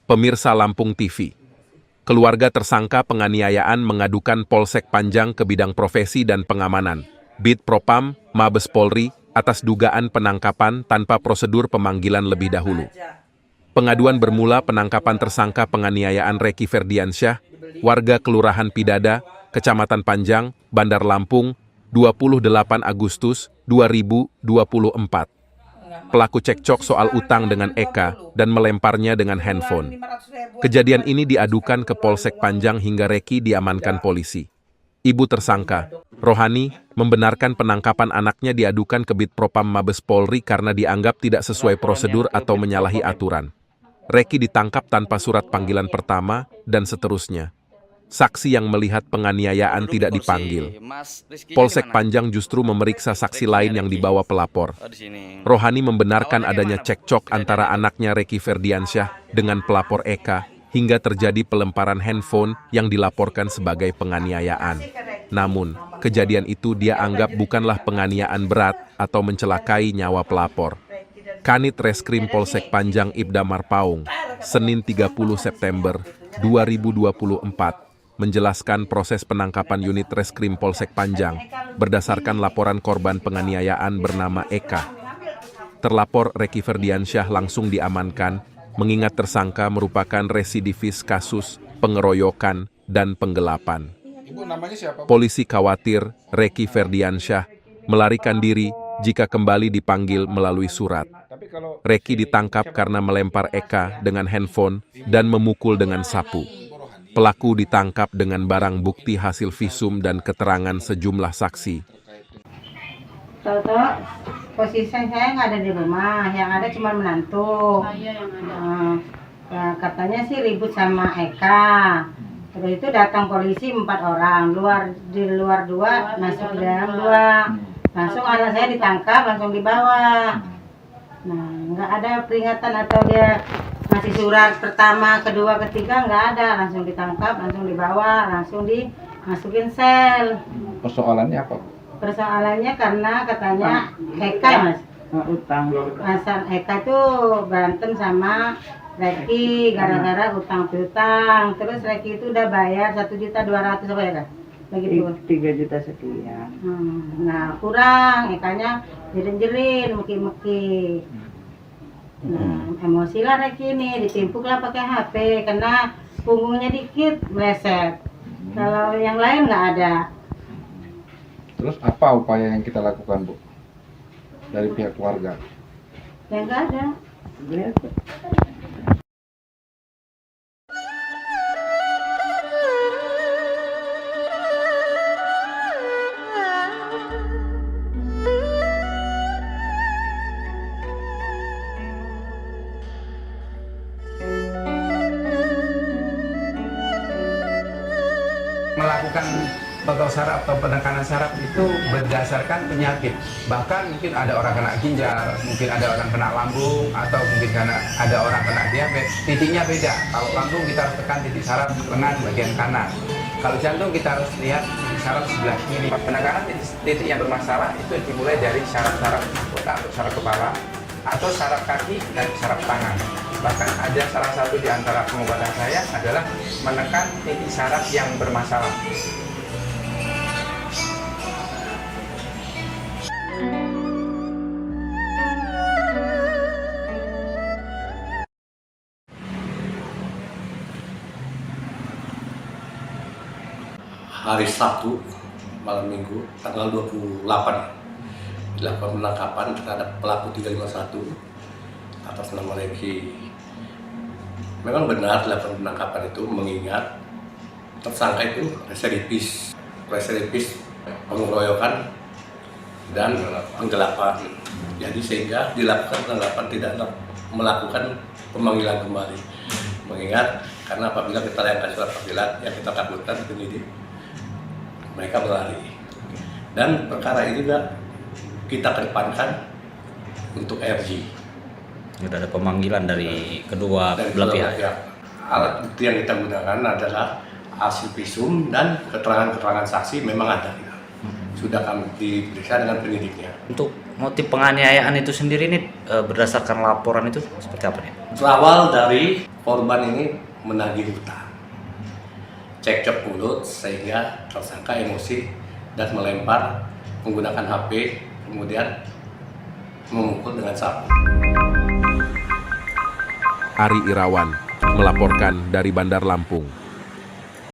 Pemirsa Lampung TV, keluarga tersangka penganiayaan mengadukan Polsek Panjang ke bidang profesi dan pengamanan, Bid Propam, Mabes Polri, atas dugaan penangkapan tanpa prosedur pemanggilan lebih dahulu. Pengaduan bermula penangkapan tersangka penganiayaan Reky Ferdiansyah, warga Kelurahan Pidada, Kecamatan Panjang, Bandar Lampung, 28 Agustus 2024. Pelaku cekcok soal utang dengan Eka dan melemparnya dengan handphone. Kejadian ini diadukan ke Polsek Panjang hingga Reky diamankan polisi. Ibu tersangka, Rohani, membenarkan penangkapan anaknya diadukan ke Bid Propam Mabes Polri karena dianggap tidak sesuai prosedur atau menyalahi aturan. Reky ditangkap tanpa surat panggilan pertama, dan seterusnya. Saksi yang melihat penganiayaan tidak dipanggil. Polsek Panjang justru memeriksa saksi lain yang dibawa pelapor. Rohani membenarkan adanya cekcok antara anaknya Reky Ferdiansyah dengan pelapor Eka, hingga terjadi pelemparan handphone yang dilaporkan sebagai penganiayaan. Namun, kejadian itu dia anggap bukanlah penganiayaan berat atau mencelakai nyawa pelapor. Kanit Reskrim Polsek Panjang Ibda Marpaung, Senin 30 September 2024, menjelaskan proses penangkapan unit Reskrim Polsek Panjang berdasarkan laporan korban penganiayaan bernama Eka. Terlapor Reky Ferdiansyah langsung diamankan, mengingat tersangka merupakan residivis kasus pengeroyokan dan penggelapan. Polisi khawatir Reky Ferdiansyah melarikan diri jika kembali dipanggil melalui surat. Reky ditangkap karena melempar Eka dengan handphone dan memukul dengan sapu. Pelaku ditangkap dengan barang bukti hasil visum dan keterangan sejumlah saksi. Tahu-tahu posisi saya nggak ada di rumah, yang ada cuma menantu. Katanya sih ribut sama Eka. Terus itu datang polisi 4 orang, di luar 2, masuk di dalam 2. Langsung anak saya ditangkap, langsung dibawa. Nah, nggak ada peringatan atau dia masih surat pertama, kedua, ketiga, nggak ada. Langsung ditangkap, langsung dibawa, langsung dimasukin sel. Persoalannya apa? Persoalannya karena katanya Eka, Mas. Utang. Asal Eka itu berantem sama Reky gara-gara utang piutang. Terus Reky itu udah bayar 1.200.000 apa ya, Kak? Begitu. 3 juta sekian. Nah, kurang, Ekanya jerin-jerin, meki-meki. Nah, emosi lah Reky ini, ditimpuk lah pakai HP, karena punggungnya dikit, meleset. Kalau yang lain nggak ada. Terus apa upaya yang kita lakukan, Bu? Dari pihak keluarga? Ya nggak ada. Melakukan total saraf atau penekanan saraf itu berdasarkan penyakit. Bahkan mungkin ada orang kena ginjal, mungkin ada orang kena lambung, atau mungkin karena ada orang kena diabetes. Titiknya beda. Kalau lambung kita harus tekan titik saraf lengan bagian kanan. Kalau jantung kita harus lihat titik saraf sebelah kiri. Penekanan titik yang bermasalah itu dimulai dari saraf-saraf otak atau saraf kepala, atau saraf kaki dan saraf tangan. Bahkan ada salah satu di antara pengobatan saya adalah menekan titik saraf yang bermasalah. Hari Sabtu, malam Minggu, tanggal 28, dilakukan penangkapan terhadap pelaku 351 atas nama Reky. Memang benar dilakukan penangkapan itu mengingat tersangka itu residivis pengeroyokan dan penggelapan. Jadi sehingga dilakukan penangkapan tidak melakukan pemanggilan kembali. Mengingat karena apabila kita layangkan surat panggilan yang kita takutkan penyidik, mereka berlari. Dan perkara ini juga kita kedepankan untuk RG. Sudah ada pemanggilan dari kedua belah pihak. Alat bukti yang kita gunakan adalah hasil visum dan keterangan-keterangan saksi memang ada. sudah kami diperiksa dengan penyidiknya. Untuk motif penganiayaan itu sendiri ini berdasarkan laporan itu seperti apa nih? Berawal dari korban ini menagih hutang, cekcok mulut sehingga tersangka emosi dan melempar menggunakan HP, kemudian memukul dengan sapu. Ari Irawan melaporkan dari Bandar Lampung.